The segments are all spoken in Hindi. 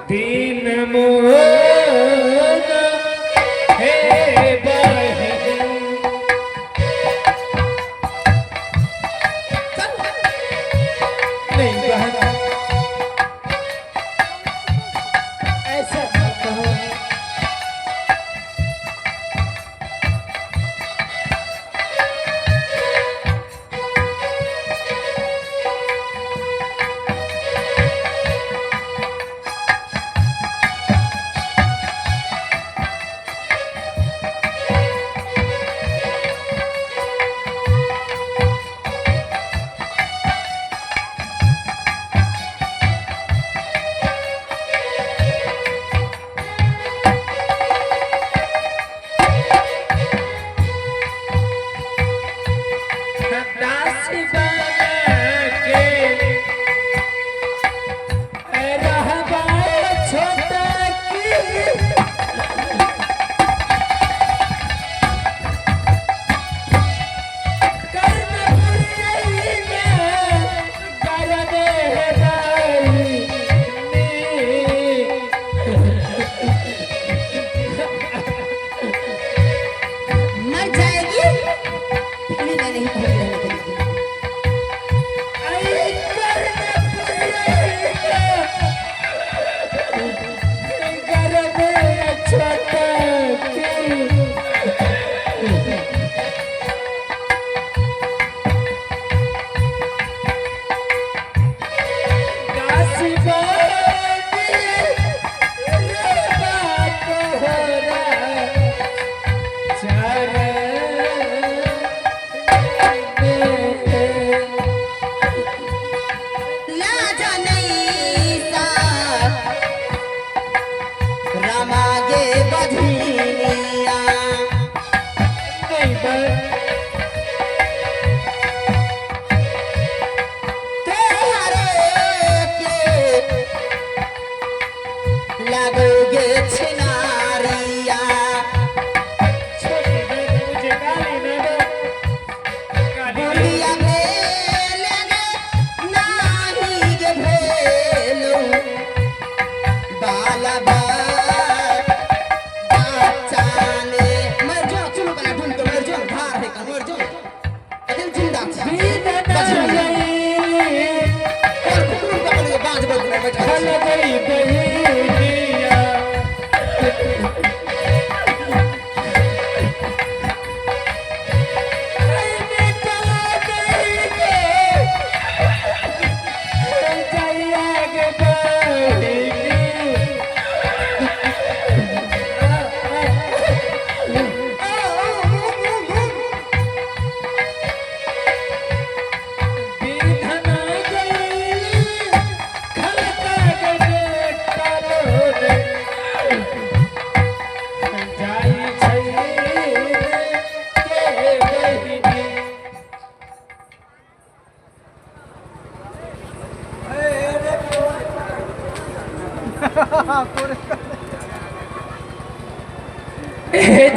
दीन मोहन हे बहन नहीं बहन ऐसा मत कहो।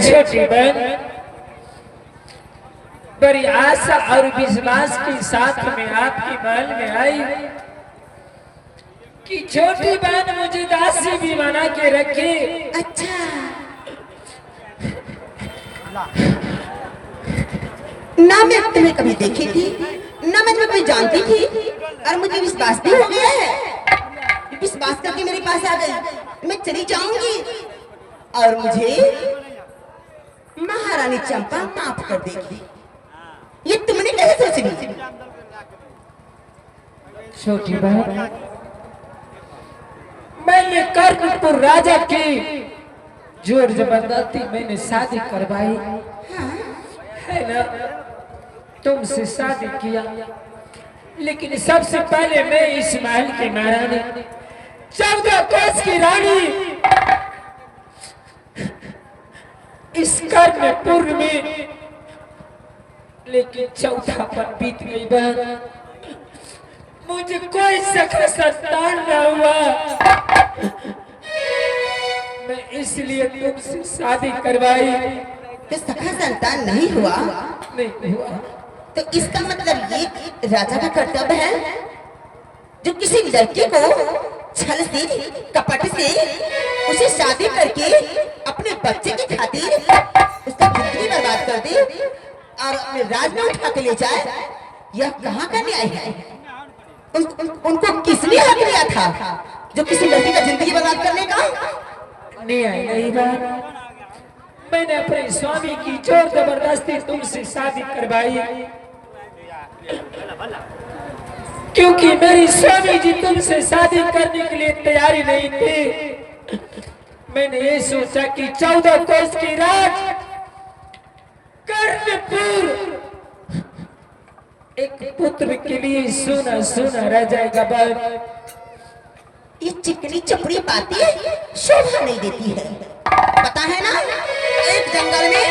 छोटी बहन बड़ी आशा और विश्वास के साथ में आपकी महल में आई कि छोटी बहन मुझे दासी भी बना के रखे। अच्छा, ना मैं तुम्हें कभी देखी थी, ना मैं तुम्हें कभी जानती थी, और मुझे विश्वास भी हो गया है। विश्वास करके मेरे पास आ गई। मैं चली जाऊंगी और मुझे महारानी चंपा माफ कर देगी। ये तुमने कैसे सोच ली? छोटी बहन, मैंने कर्णपुर राजा की जोर जबरदस्ती मैंने शादी करवाई है ना, तुमसे शादी किया, लेकिन सबसे पहले मैं इस महल की महारानी 14 कोस की रानी इस कर्णपुर में, लेकिन चौथा पर बीत गई बहन। मुझे कोई सखा संतान न हुआ, मैं इसलिए तुमसे शादी करवाई। तो सखा संतान नहीं हुआ? नहीं हुआ। तो इसका मतलब ये कि राजा का कर्तव्य है जो किसी लड़की को छल से, कपट से उसे शादी करके अपने बच्चे की खातिर उसका जिंदगी बर्बाद कर दे और अपने राज में उठा के ले जाए। यह कहाँ का न्याय है? उनको किसने हक दिया था जो किसी लड़की का जिंदगी बर्बाद करने का? न्याय नहीं बात, मैंने अपने स्वामी की जोर जबरदस्ती तुमसे शादी करवाई, क्योंकि मेरी स्वामी जी तुमसे शादी करने के लिए तैयारी नहीं थी। मैंने ये सोचा कि 14 कोस की राज कर्णपुर एक पुत्र के लिए सोना सोना रह जाएगा। बात ये चिकनी चपड़ी बातें शोभा नहीं देती है। पता है ना, एक जंगल में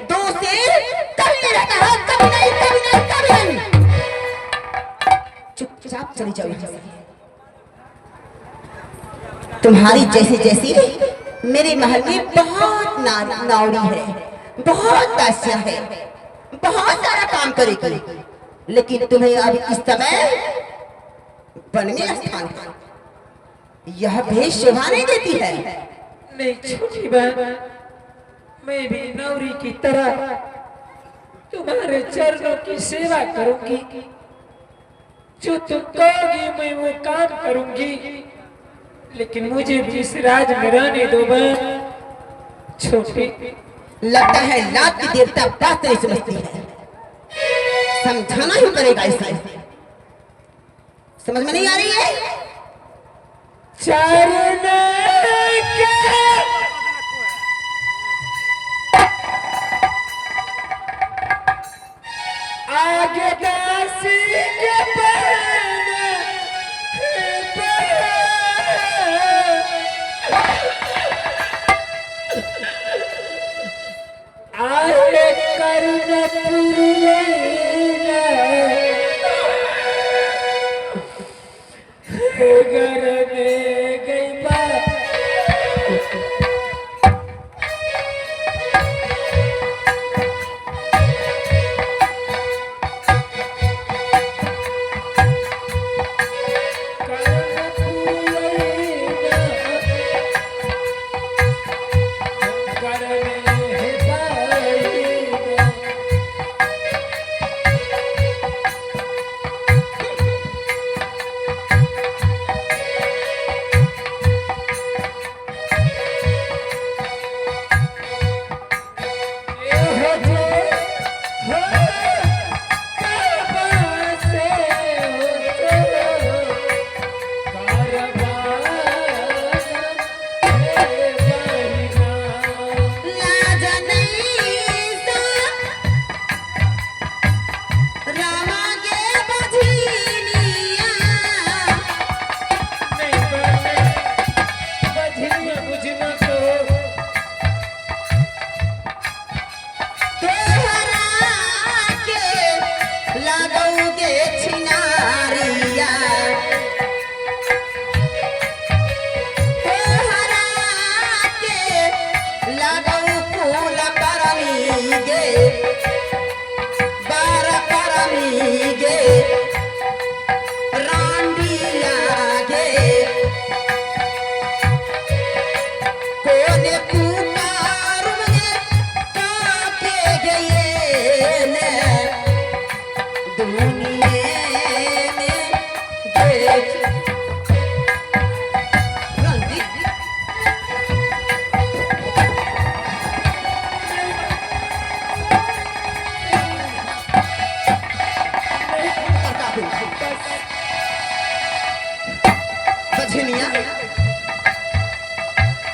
2 शेर कभी नहीं रहता है, कभी नहीं, कभी नहीं, कभी नहीं। चुपचाप चली जाओ यहाँ से। तुम्हारी जैसी जैसी मेरे महल में बहुत नावड़ी है, बहुत दासियां है, बहुत सारा काम करेगी, लेकिन तुम्हें अब इस समय वन में स्थान है। यह भेष शोभा नहीं देती है। नहीं छोटी बहन, मैं भी नौरी की तरह तुम्हारे चरणों की सेवा करूंगी, जो तुम कहोगी मैं वो काम करूंगी, लेकिन मुझे भी इस राज में रहने दो बहन। छोटी, लगता है लात की देवता बात नहीं समझती है, समझाना ही पड़ेगा इसे। समझ में नहीं आ रही है? चरण आगे दासी के आए कर्णपुर घर में गई बात।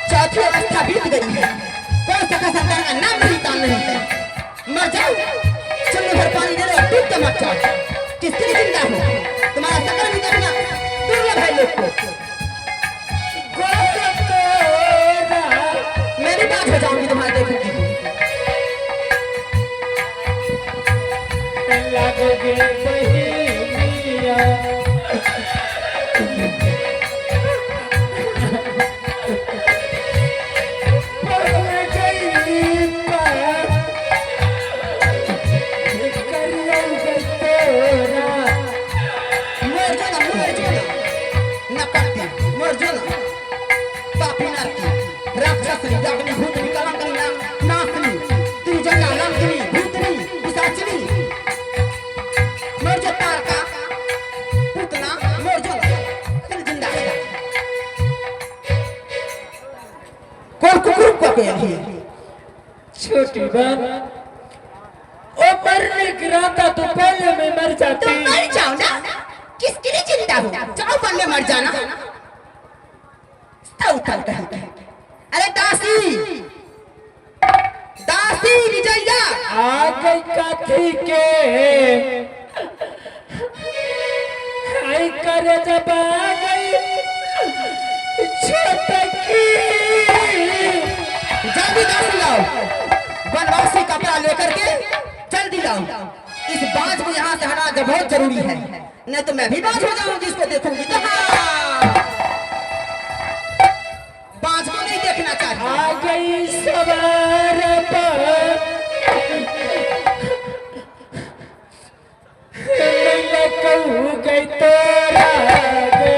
चौथी अवस्था बीत गई है, कोई सखा संतान का नाम नहीं तान नहीं है। मर जाओ, चुन्नी भर पानी दे दो, डूब के मर जाओ। किसके लिए जिंदा हो? तुम्हारा सकल भी देखना दुर्लभ है लोग को। मैं भी बात हो जाऊंगी तुम्हारे देखूंगी। लगोगे बहिनिया जाओगे अभी? छोटी बहन, ओ मरने की राता तो पहले मैं मर तुम जाती। मर जाओ ना, किसके लिए चिंता हो? जाओ पहले मर जाना। अरे दासी, दासी विजया, आ गई काथी के आई करे जब आ गई छोटकी। जल्दी दासी लाओ, बनवासी कपड़ा लेकर के जल्दी लाओ। इस बाज को यहाँ से हटाना बहुत जरूरी है, नहीं तो मैं भी बाज हो जाऊंगी। इसको देखूंगी तो हाँ, बाज को नहीं देखना चाहिए। आ गई सवार पर मैं कहूँ गई तोरा गे।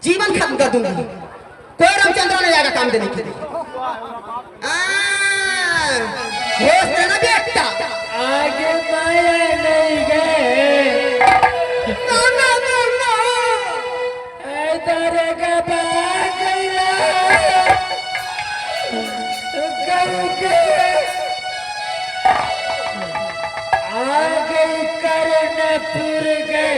जीवन खत्म कर दूंगी। कोई रामचंद्र नहीं आएगा काम देने के लिए। होश देना बेटा, आगे माया नहीं गए ना ना ना ना, इधर गबा गया गऊ के आगे कर्णपुर गए।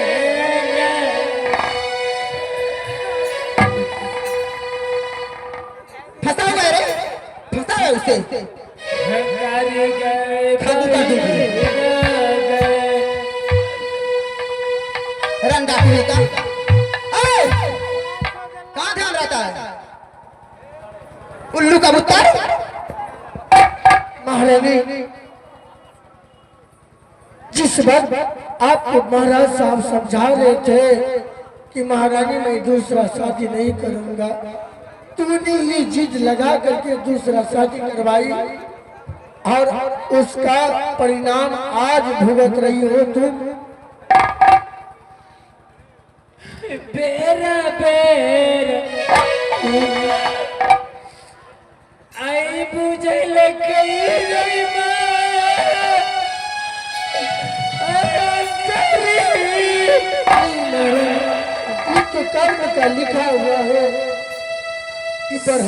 फंसा हुआ है रे, फंसा है उसे। खत्म कर दूंगी रंगा पीने का। कहाँ ध्यान रहता है उल्लू कबूतर? महारानी, जिस वक्त आपको महाराज साहब समझा रहे थे कि महारानी मैं दूसरा शादी नहीं करूंगा, तूने ये जिद लगा करके दूसरा शादी करवाई और उसका परिणाम आज भुगत रही हो तुम। बेरा बेर आई बुझल कई तो कर्म का लिखा हुआ है कि पर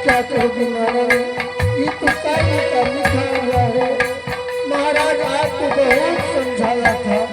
क्या कहोगी महाराज, ये तो कर्म का लिखा हुआ है। महाराज आपको बहुत समझाया था।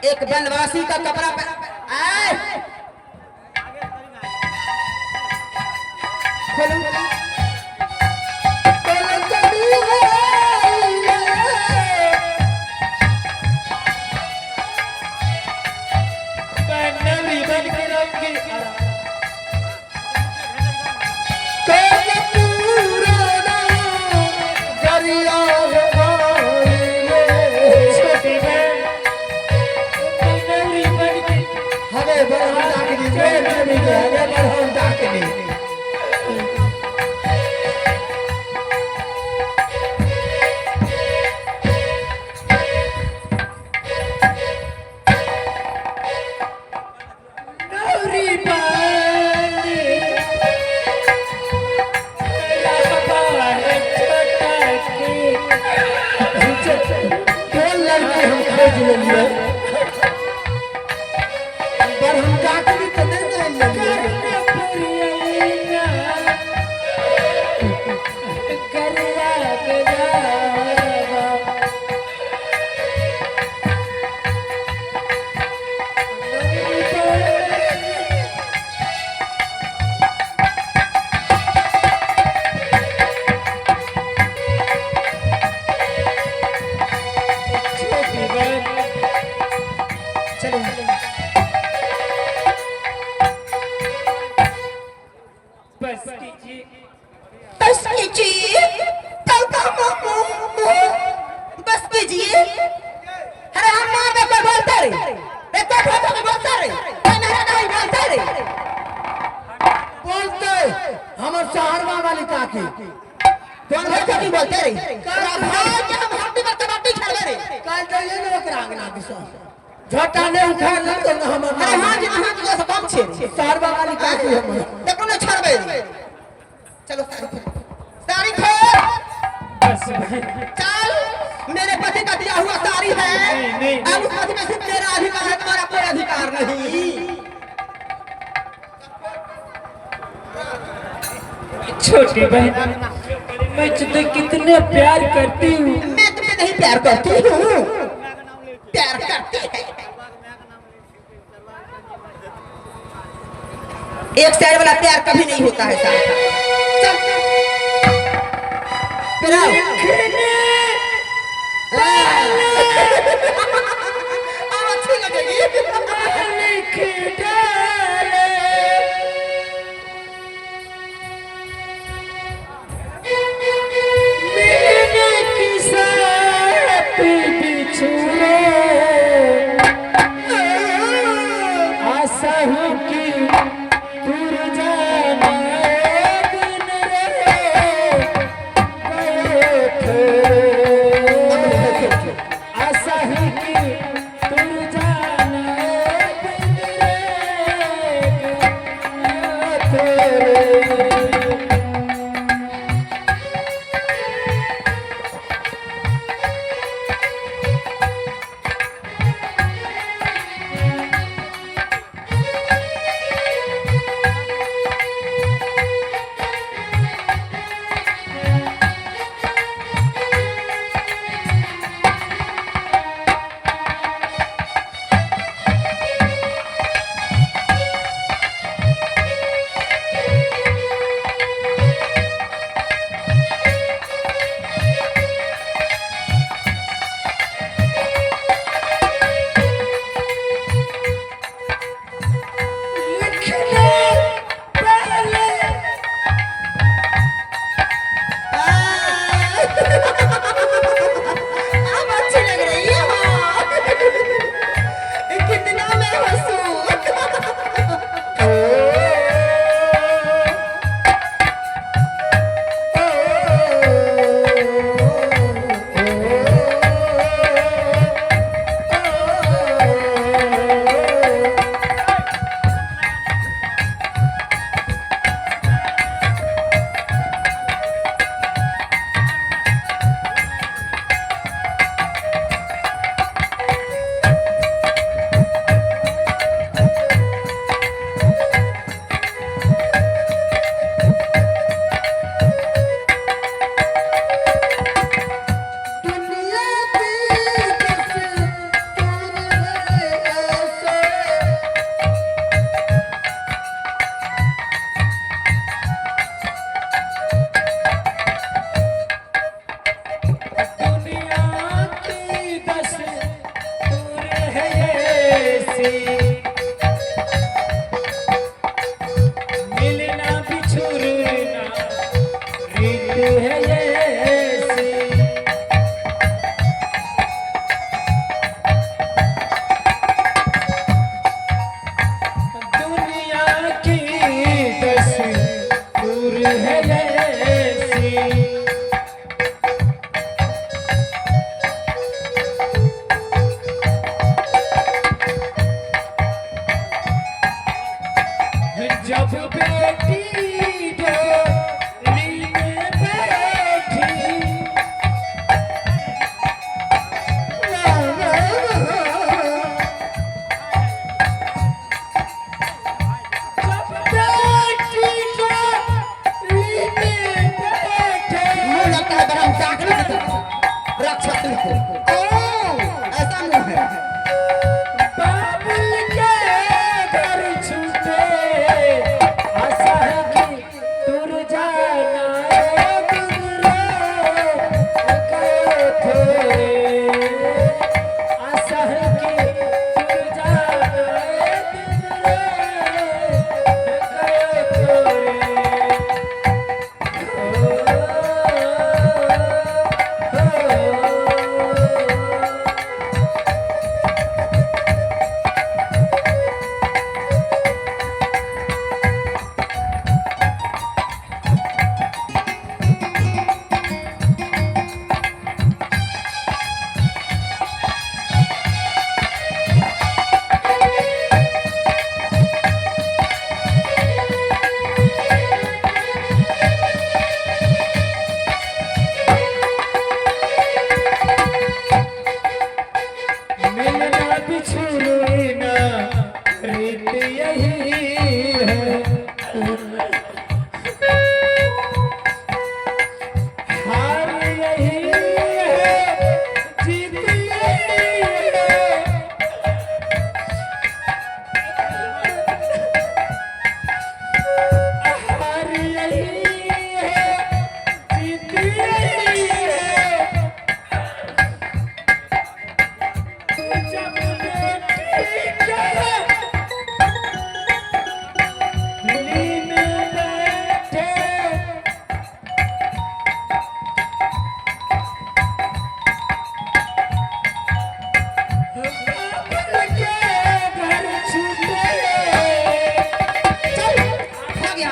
एक बनवासी का कपड़ा बस कीजिए। अरे हम माँ बाप को बोलते रहे, बेटा बेटा को बोलते रहे, मेरा नहीं बोलते रहे। बोलते हमर शहरवा वाली काकी कौन बेटा की बोलते रहे? भाई के हम हड्डी पर कबाटी खेल रहे। काल जाइए ना ओकरा आंगना दिस झटा ने उठा न तो न हमर अरे हां जी हां जी सब कम छे। शहरवा वाली काकी हम देखो ना छड़बे। चलो सारी खोल। बस चल मेरे पति का दिया हुआ सारी है। अब उस पति में सिर्फ तेरा अधिकार है, तुम्हारा कोई अधिकार नहीं। छोटी बहन, मैं तुझे कितने प्यार करती हूँ। मैं तुम्हें नहीं प्यार करती हूँ, प्यार करती है। एक साइड वाला प्यार कभी नहीं होता है साथ। चल अब अच्छी लगेगी। आशा हूँ कि दूर जाना दिन आशा ही की ऐसी मिलना बिछुड़ना रीत है ऐसी। दुनिया की दस्तूर है ऐसी। जब बेटी डोली में बैठी जब बेटी डोली में बैठे मुंह लगता है बड़ा जागने की तरह रक्षा को। ऐसा मुंह है। बाबुल के घर छूटे आशा है कि दूर जाना दूर गए थे। आशा है कि दूर जाना दूर मिलना बिछुड़ना रीत यही है। हार यही है जीत यही है। हार यही है जीत यही है। जब बेटी डोली में बैठे बाबुल के घर छूटे चल हो गया।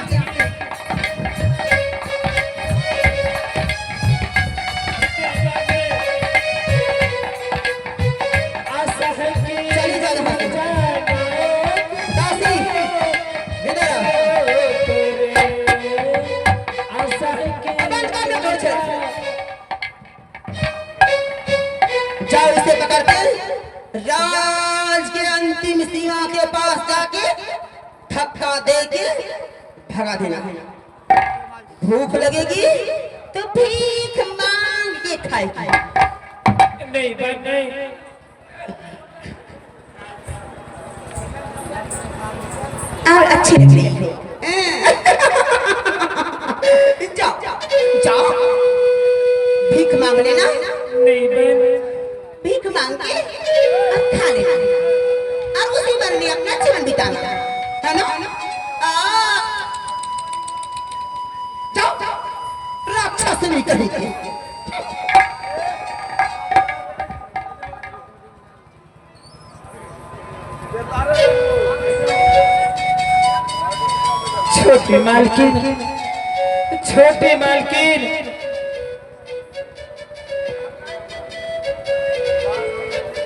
आशा है कि चली जा रहा है। दासी इधर आ। आशा है कि बंद कर दो पीछे। जाओ इसे पकड़ के राज के अंतिम सीमा के पास जाके धक्का दे के भगा देना। भूख लगेगी तो भीख मांग के खाएगी। नहीं बन नहीं। और अच्छी लग रही हो। जाओ जाओ भीख मांग लेना। नहीं बन भीख मांग के और खा लेना और उसी बदले अपना जीवन बिताना है ना। जाओ राक्षस नहीं कहेंगे। छोटी मालकिन